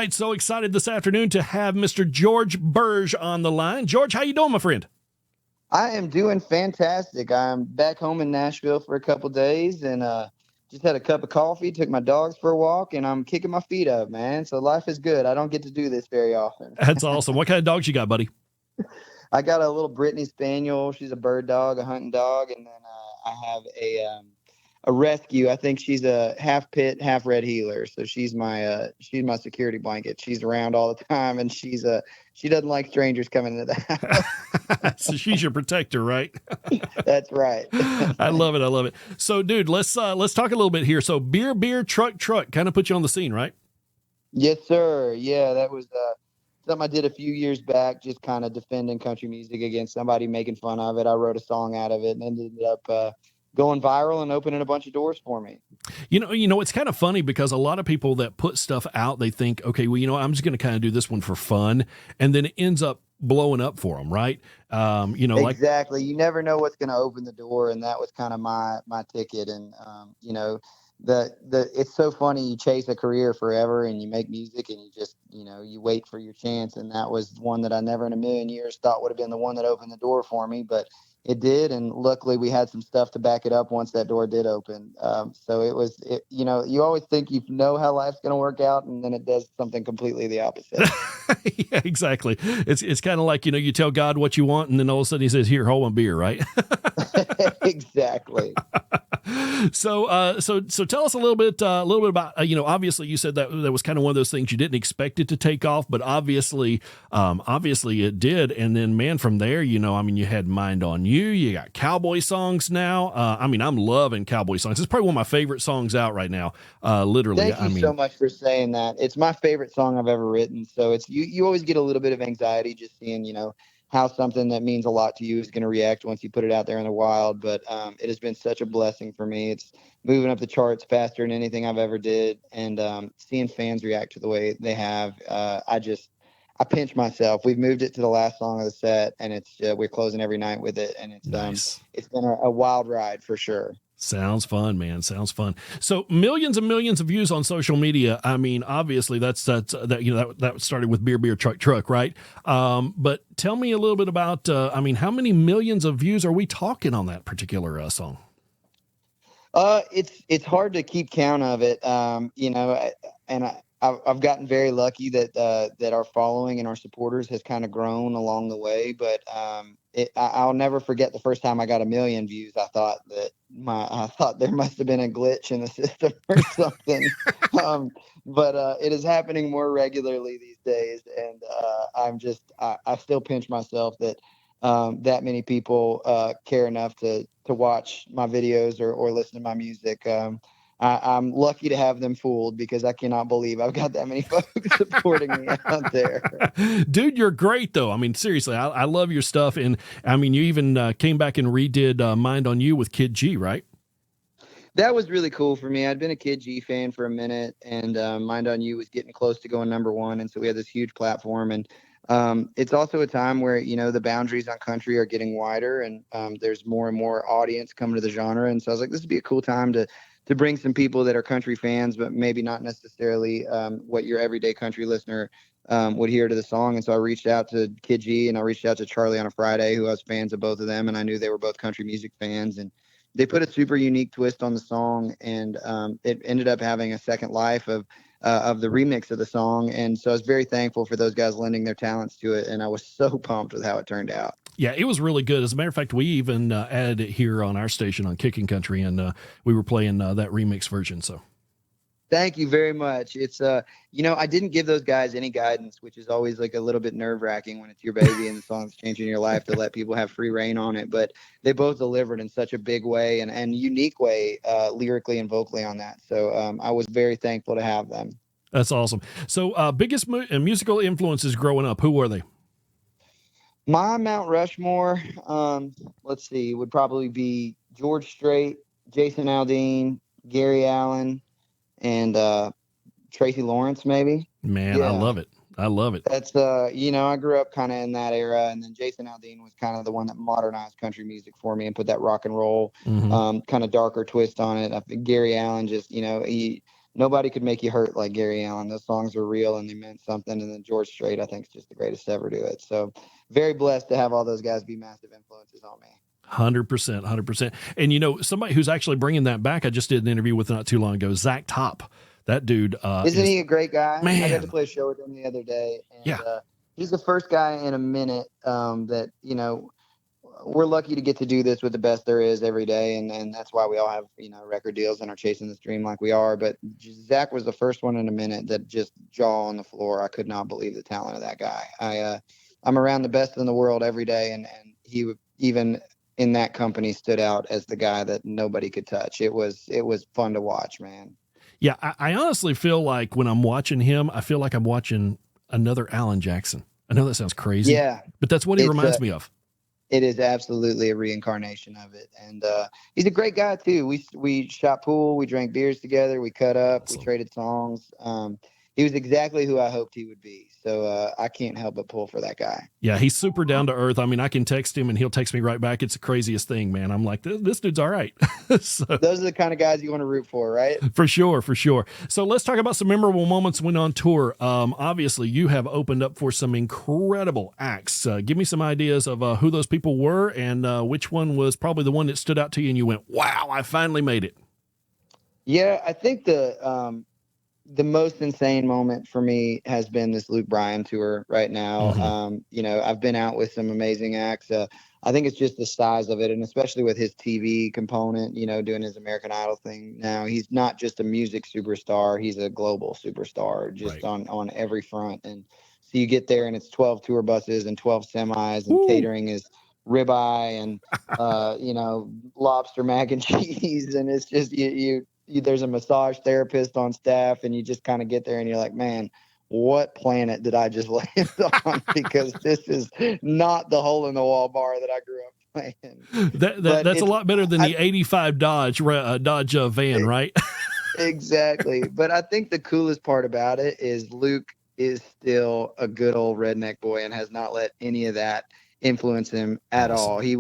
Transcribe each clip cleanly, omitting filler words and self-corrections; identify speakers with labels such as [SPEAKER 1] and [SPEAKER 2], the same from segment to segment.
[SPEAKER 1] right, so excited this afternoon to have Mr. George Burge on the line. George, how you doing, my friend?
[SPEAKER 2] I am doing fantastic. I'm back home in Nashville for a couple days and just had a cup of coffee, took my dogs for a walk, and I'm kicking my feet up, man. So life is good. I don't get to do this very often.
[SPEAKER 1] That's awesome. What kind of dogs you got, buddy?
[SPEAKER 2] I got a little Brittany Spaniel. She's a bird dog, a hunting dog, and then I have a rescue. I think she's a half pit, half red heeler. So she's my security blanket. She's around all the time, and she doesn't like strangers coming into the house.
[SPEAKER 1] So she's your protector, right?
[SPEAKER 2] That's right.
[SPEAKER 1] I love it. I love it. So, dude, let's talk a little bit here. So, beer, truck, kind of put you on the scene, right?
[SPEAKER 2] Yes, sir. Yeah, that was something I did a few years back, just kind of defending country music against somebody making fun of it. I wrote a song out of it and ended up going viral and opening a bunch of doors for me.
[SPEAKER 1] It's kind of funny because a lot of people that put stuff out, they think, okay, well, I'm just going to kind of do this one for fun, and then it ends up blowing up for them, right?
[SPEAKER 2] Exactly. You never know what's going to open the door, and that was kind of my ticket. And it's so funny. You chase a career forever, and you make music, and you just you wait for your chance. And that was one that I never in a million years thought would have been the one that opened the door for me, but it did, and luckily we had some stuff to back it up once that door did open. So you always think you know how life's going to work out, and then it does something completely the opposite.
[SPEAKER 1] Yeah, exactly. It's kind of like, you tell God what you want, and then all of a sudden he says, here, hold my beer, right?
[SPEAKER 2] Exactly.
[SPEAKER 1] So tell us a little bit about, obviously you said that was kind of one of those things you didn't expect it to take off, but obviously it did. And then, man, from there, you had Mind on You got Cowboy Songs now. I'm loving Cowboy Songs. It's probably one of my favorite songs out right now. Literally.
[SPEAKER 2] Thank you so much for saying that. It's my favorite song I've ever written. So it's, you always get a little bit of anxiety just seeing, how something that means a lot to you is going to react once you put it out there in the wild. But it has been such a blessing for me. It's moving up the charts faster than anything I've ever did. And seeing fans react to the way they have, I pinch myself. We've moved it to the last song of the set, and it's we're closing every night with it. And it's
[SPEAKER 1] nice.
[SPEAKER 2] It's been a wild ride for sure.
[SPEAKER 1] Sounds fun, man. Sounds fun. So millions and millions of views on social media. I mean, obviously that started with beer, truck, right? But tell me a little bit about, how many millions of views are we talking on that particular song?
[SPEAKER 2] It's hard to keep count of it. I've gotten very lucky that our following and our supporters has kind of grown along the way. But I'll never forget the first time I got 1 million views. I thought there must have been a glitch in the system or something. But it is happening more regularly these days, and I still pinch myself that that many people care enough to watch my videos or listen to my music. I'm lucky to have them fooled because I cannot believe I've got that many folks supporting me out there.
[SPEAKER 1] Dude, you're great, though. I mean, seriously, I love your stuff. And, you even came back and redid Mind on You with Kid G, right?
[SPEAKER 2] That was really cool for me. I'd been a Kid G fan for a minute, and Mind on You was getting close to going #1. And so we had this huge platform. And it's also a time where, the boundaries on country are getting wider, and there's more and more audience coming to the genre. And so I was like, this would be a cool time to bring some people that are country fans, but maybe not necessarily what your everyday country listener would hear to the song. And so I reached out to Kid G, and I reached out to Charlie on a Friday, who I was fans of both of them. And I knew they were both country music fans. And they put a super unique twist on the song. And it ended up having a second life of the remix of the song. And so I was very thankful for those guys lending their talents to it. And I was so pumped with how it turned out.
[SPEAKER 1] Yeah, it was really good. As a matter of fact, we even added it here on our station on Kicking Country, and we were playing that remix version. So
[SPEAKER 2] thank you very much. It's I didn't give those guys any guidance, which is always like a little bit nerve-wracking when it's your baby and the song's changing your life, to let people have free reign on it. But they both delivered in such a big way and unique way, lyrically and vocally on that. So I was very thankful to have them.
[SPEAKER 1] That's awesome. So biggest musical influences growing up, who were they?
[SPEAKER 2] My Mount Rushmore, let's see, would probably be George Strait, Jason Aldean, Gary Allan, and Tracy Lawrence, maybe.
[SPEAKER 1] Man, yeah. I love it.
[SPEAKER 2] That's I grew up kind of in that era, and then Jason Aldean was kind of the one that modernized country music for me and put that rock and roll kind of darker twist on it. I think Gary Allan just nobody could make you hurt like Gary Allan. Those songs were real and they meant something. And then George Strait, I think, is just the greatest to ever do it. So very blessed to have all those guys be massive influences on me.
[SPEAKER 1] 100%, 100%. And somebody who's actually bringing that back, I just did an interview with not too long ago, Zach Top. That dude,
[SPEAKER 2] isn't he a great guy?
[SPEAKER 1] Man.
[SPEAKER 2] I got to play a show with him the other day, and
[SPEAKER 1] yeah.
[SPEAKER 2] He's the first guy in a minute that we're lucky to get to do this with the best there is every day, and that's why we all have record deals and are chasing this dream like we are. But Zach was the first one in a minute that just jaw on the floor. I could not believe the talent of that guy. I'm around the best in the world every day, and he even in that company stood out as the guy that nobody could touch. It was fun to watch, man.
[SPEAKER 1] Yeah, I honestly feel like when I'm watching him, I feel like I'm watching another Alan Jackson. I know that sounds crazy,
[SPEAKER 2] yeah,
[SPEAKER 1] but that's what he reminds me of.
[SPEAKER 2] It is absolutely a reincarnation of it. And he's a great guy too. We shot pool, we drank beers together, we cut up,
[SPEAKER 1] Awesome.
[SPEAKER 2] We traded songs. He was exactly who I hoped he would be. So I can't help but pull for that guy.
[SPEAKER 1] Yeah, he's super down to earth. I mean, I can text him and he'll text me right back. It's the craziest thing, man. I'm like, this dude's all right.
[SPEAKER 2] So, those are the kind of guys you want to root for, right?
[SPEAKER 1] For sure, for sure. So let's talk about some memorable moments when on tour. Obviously, you have opened up for some incredible acts. Give me some ideas of who those people were and which one was probably the one that stood out to you and you went, wow, I finally made it.
[SPEAKER 2] Yeah, I think the most insane moment for me has been this Luke Bryan tour right now. Mm-hmm. I've been out with some amazing acts. I think it's just the size of it, and especially with his TV component, doing his American Idol thing now. He's not just a music superstar; he's a global superstar, just right. on every front. And so you get there, and it's 12 tour buses and 12 semis, and catering is ribeye and lobster mac and cheese, and it's just there's a massage therapist on staff, and you just kind of get there and you're like, man, what planet did I just land on? Because this is not the hole in the wall bar that I grew up playing.
[SPEAKER 1] That's a lot better than the 85 Dodge van, right?
[SPEAKER 2] Exactly. But I think the coolest part about it is Luke is still a good old redneck boy and has not let any of that influence him at all. He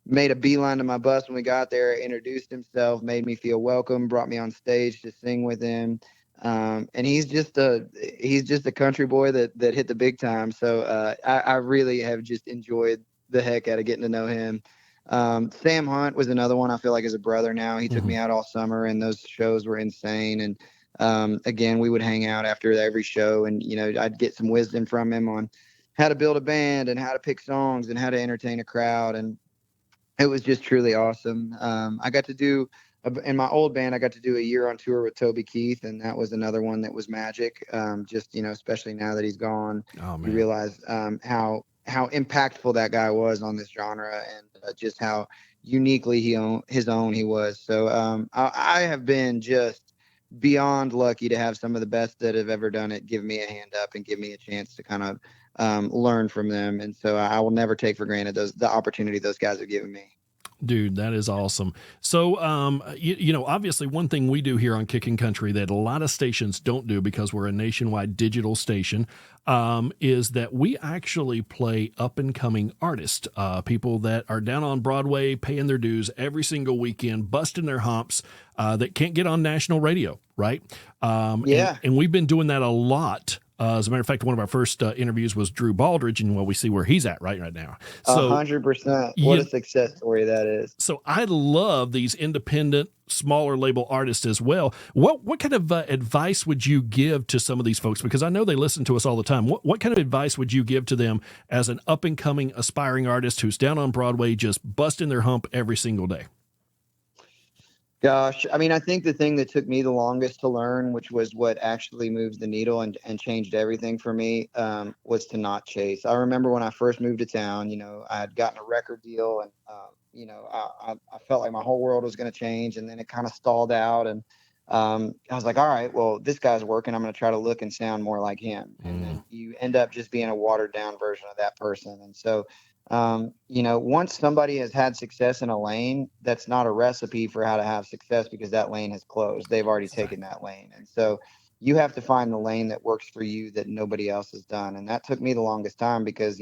[SPEAKER 2] made a beeline to my bus when we got there, introduced himself, made me feel welcome, brought me on stage to sing with him. And he's just a country boy that hit the big time. So I really have just enjoyed the heck out of getting to know him. Sam Hunt was another one I feel like is a brother now. He took me out all summer, and those shows were insane. And again, we would hang out after every show, and I'd get some wisdom from him on how to build a band and how to pick songs and how to entertain a crowd. And it was just truly awesome. I got to do, in my old band, I got to do a year on tour with Toby Keith, and that was another one that was magic. Especially now that he's gone, you realize how impactful that guy was on this genre, and just how uniquely his own he was. So I have been just beyond lucky to have some of the best that have ever done it give me a hand up and give me a chance to kind of learn from them. And so I will never take for granted the opportunity those guys have given me.
[SPEAKER 1] Dude, that is awesome. So, obviously one thing we do here on Kicking Country that a lot of stations don't do because we're a nationwide digital station, is that we actually play up and coming artists, people that are down on Broadway, paying their dues every single weekend, busting their humps, that can't get on national radio. Right.
[SPEAKER 2] Yeah.
[SPEAKER 1] And we've been doing that a lot. As a matter of fact, one of our first interviews was Drew Baldridge, and we see where he's at right now. So
[SPEAKER 2] 100%. What a success story that is.
[SPEAKER 1] So I love these independent, smaller label artists as well. What kind of advice would you give to some of these folks? Because I know they listen to us all the time. What kind of advice would you give to them as an up and coming aspiring artist who's down on Broadway, just busting their hump every single day?
[SPEAKER 2] Gosh, I mean, I think the thing that took me the longest to learn, which was what actually moves the needle and changed everything for me, was to not chase. I remember when I first moved to town, I had gotten a record deal, and I felt like my whole world was going to change, and then it kind of stalled out, and I was like, all right, well, this guy's working. I'm going to try to look and sound more like him, and then you end up just being a watered down version of that person, and so. Once somebody has had success in a lane, that's not a recipe for how to have success because that lane has closed. They've already taken that lane. And so you have to find the lane that works for you that nobody else has done. And that took me the longest time because,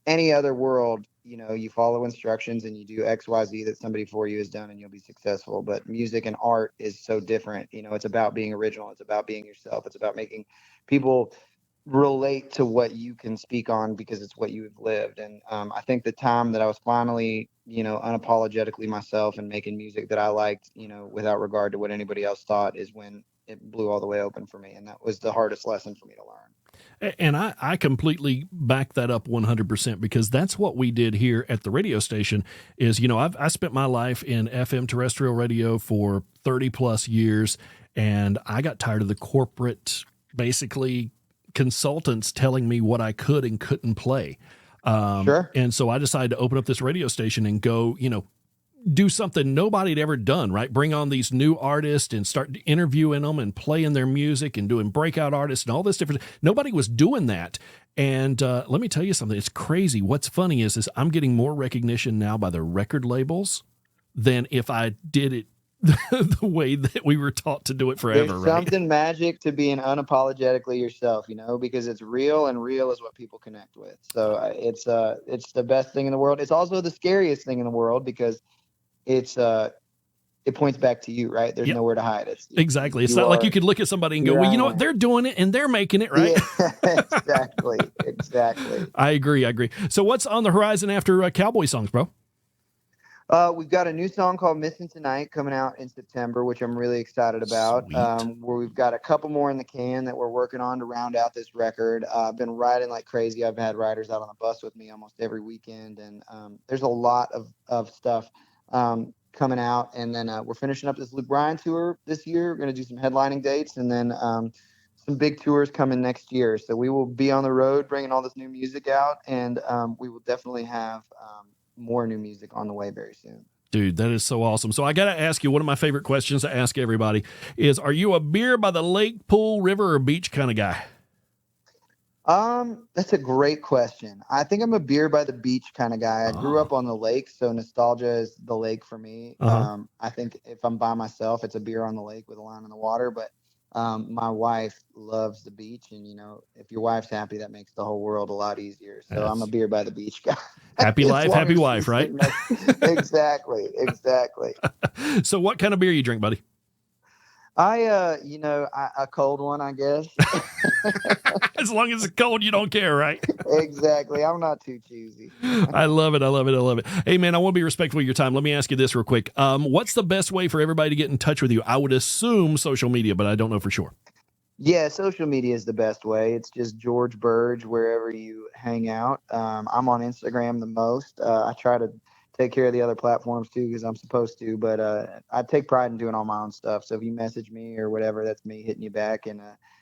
[SPEAKER 2] any other world, you follow instructions and you do XYZ that somebody for you has done and you'll be successful. But music and art is so different. It's about being original. It's about being yourself. It's about making people relate to what you can speak on because it's what you've lived. And I think the time that I was finally, unapologetically myself and making music that I liked, without regard to what anybody else thought, is when it blew all the way open for me. And that was the hardest lesson for me to learn.
[SPEAKER 1] And I completely back that up 100% because that's what we did here at the radio station is, I spent my life in FM terrestrial radio for 30 plus years, and I got tired of the corporate, basically consultants telling me what I could and couldn't play.
[SPEAKER 2] Sure.
[SPEAKER 1] And so I decided to open up this radio station and go, do something nobody had ever done, right? Bring on these new artists and start interviewing them and playing their music and doing breakout artists and all this different. Nobody was doing that. And let me tell you something. It's crazy. What's funny is I'm getting more recognition now by the record labels than if I did it the way that we were taught to do it forever.
[SPEAKER 2] There's
[SPEAKER 1] right?
[SPEAKER 2] something magic to being unapologetically yourself, because it's real, and real is what people connect with. So it's the best thing in the world. It's also the scariest thing in the world because it points back to you, right? There's nowhere to hide it.
[SPEAKER 1] Exactly. It's not like you could look at somebody and go, well, you know what? They're doing it and they're making it, right?
[SPEAKER 2] Yeah, exactly.
[SPEAKER 1] I agree. So what's on the horizon after Cowboy Songs, bro?
[SPEAKER 2] We've got a new song called Missing Tonight coming out in September, which I'm really excited about. Where we've got a couple more in the can that we're working on to round out this record. I've been writing like crazy. I've had writers out on the bus with me almost every weekend, and there's a lot of stuff coming out. And then we're finishing up this Luke Bryan tour this year. We're going to do some headlining dates, and then some big tours coming next year. So we will be on the road bringing all this new music out, and we will definitely have more new music on the way very soon.
[SPEAKER 1] Dude, that is so awesome. So I got to ask you, one of my favorite questions to ask everybody is, are you a beer by the lake, pool, river, or beach kind of guy?
[SPEAKER 2] That's a great question. I think I'm a beer by the beach kind of guy. I grew up on the lake, so nostalgia is the lake for me. I think if I'm by myself, it's a beer on the lake with a line in the water, but my wife loves the beach, and if your wife's happy, that makes the whole world a lot easier. So I'm a bear by the beach guy.
[SPEAKER 1] Happy life, happy wife, right?
[SPEAKER 2] Exactly.
[SPEAKER 1] So what kind of beer you drink, buddy?
[SPEAKER 2] A cold one, I guess.
[SPEAKER 1] As long as it's cold, you don't care, right?
[SPEAKER 2] Exactly. I'm not too choosy.
[SPEAKER 1] I love it. Hey, man, I want to be respectful of your time. Let me ask you this real quick. What's the best way for everybody to get in touch with you? I would assume social media, but I don't know for sure.
[SPEAKER 2] Yeah, social media is the best way. It's just George Burge wherever you hang out. I'm on Instagram the most. I try to take care of the other platforms too because I'm supposed to, but I take pride in doing all my own stuff. So if you message me or whatever, that's me hitting you back, and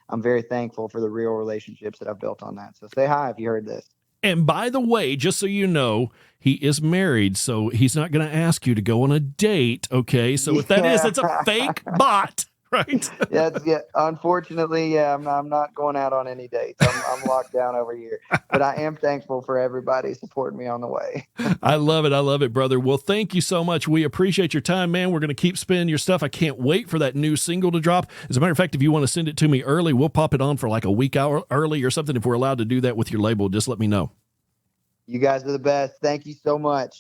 [SPEAKER 2] I'm very thankful for the real relationships that I've built on that. So say hi if you heard this. And
[SPEAKER 1] by the way, just so you know, he is married, so he's not going to ask you to go on a date, okay? So if that is, it's a fake bot. Right. Yeah. Unfortunately, I'm not going out on any dates. I'm locked down over here. But I am thankful for everybody supporting me on the way. I love it, brother. Well, thank you so much. We appreciate your time, man. We're going to keep spinning your stuff. I can't wait for that new single to drop. As a matter of fact, if you want to send it to me early, we'll pop it on for like a week hour early or something. If we're allowed to do that with your label, just let me know. You guys are the best. Thank you so much.